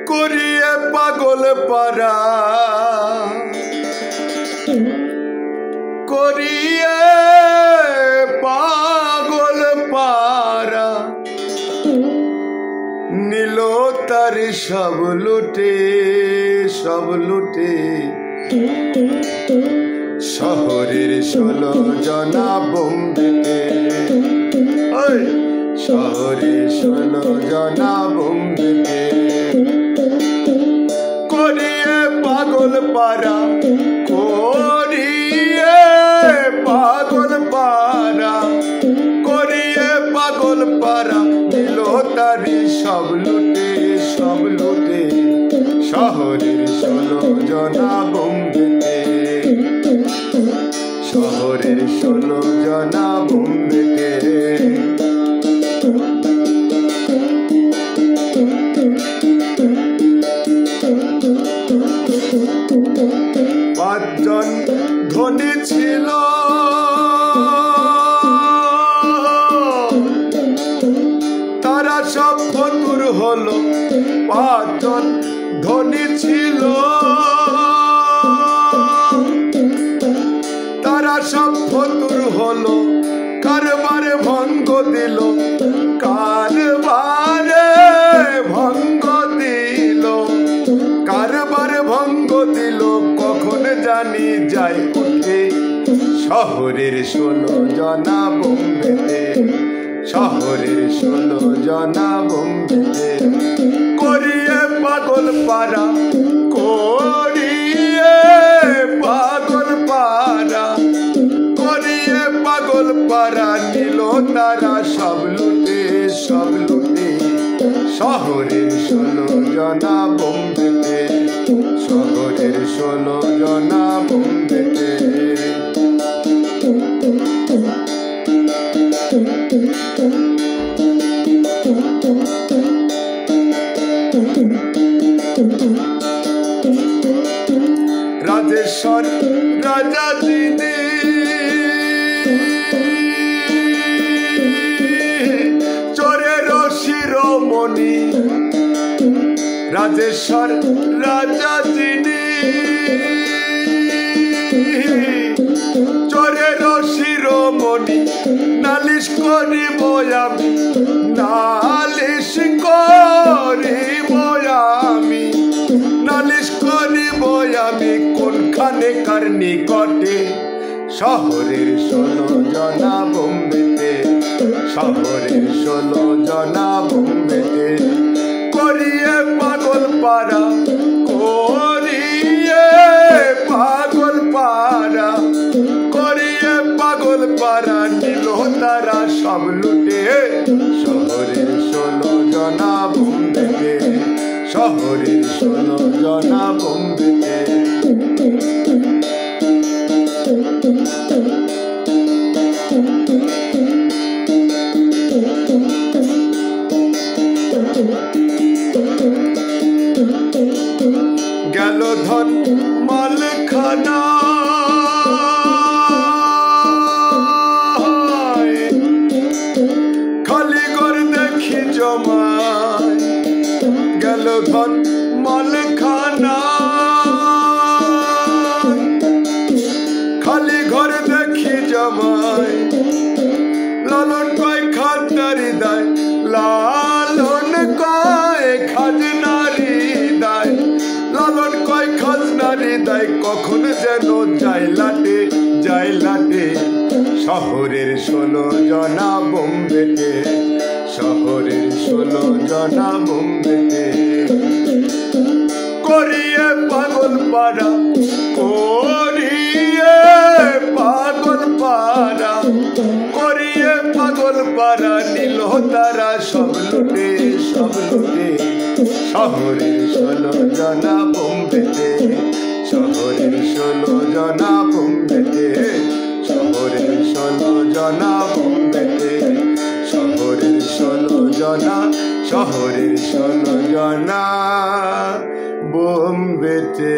করিয়ে পাগল পারা করিয়ে পাগল পারা নীল তারি সব লুটে শহরের 16 জনা বোম্বেতে শহরের 16 জনা বোম্বেতে করিয়ে পাগল পারা করিয়ে পাগল পারা করিয়ে পাগল পারা নীল তারি সব লুটে শহরের 16 জনা বোম্বেতে শহরের 16 জনা বোম্বেতে পাঁচজন ধনী ছিল তারা সব ফতুর হলো পাঁচজন ধনী ছিল তারা সব ফতুর হলো কারবারে ভঙ্গ দিল কারবারে ভঙ্গ দিল কারবারে ভঙ্গ দিল কখন জানি যাই উঠে শহরের 16 জনা বোম্বেতে শহরের 16 জনা বোম্বেতে করিয়ে পাগল পারা করিয়ে পাগল পারা করিয়ে পাগল পারা নীল তারা সব লুটে শহরের 16 জনা বোম্বেতে শহরের 16 জনা বোম্বেতে রাজেশ্বর রাজা যিনি চোরের শিরোমণি রাজেশ্বর রাজা যিনি চোরের শিরোমণি নালিশ করিব আমি নালিশ করিব আমি নালিশ করিব আমি কোনখানে কার নিকটে শহরের 16 জনা বোম্বেতে শহরের 16 জনা বোম্বেতে করিয়ে পাগল পারা করিয়ে পাগল পারা করিয়ে পাগল পারা নীল তারা সব লুটে শহরের 16 জনা বোম্বেতে শহরের 16 জনা বোম্বেতে গেল ধন মালখানা খালি ঘর দেখি জমায় গেল ধন মালখানা খালি ঘর দেখি জমায় লালন কয় খাজনারি দেয় লালন কয় খাজনারি দেয় লালন কয় খাজনারি দেয় কখন যেন যায় লাটে শহরের 16 জনা বোম্বেতে শহরের 16 জনা বোম্বেতে করিয়ে পাগল পারা করিয়ে পাগল পারা করিয়ে পাগল পারা নীল তারা সব লুটে শহরের 16 জনা বোম্বেতে শহরের 16 জনা বোম্বেতে শহরের 16 জনা বোম্বেতে শহরের 16 জনা শহরের 16 জনা বোম্বেতে।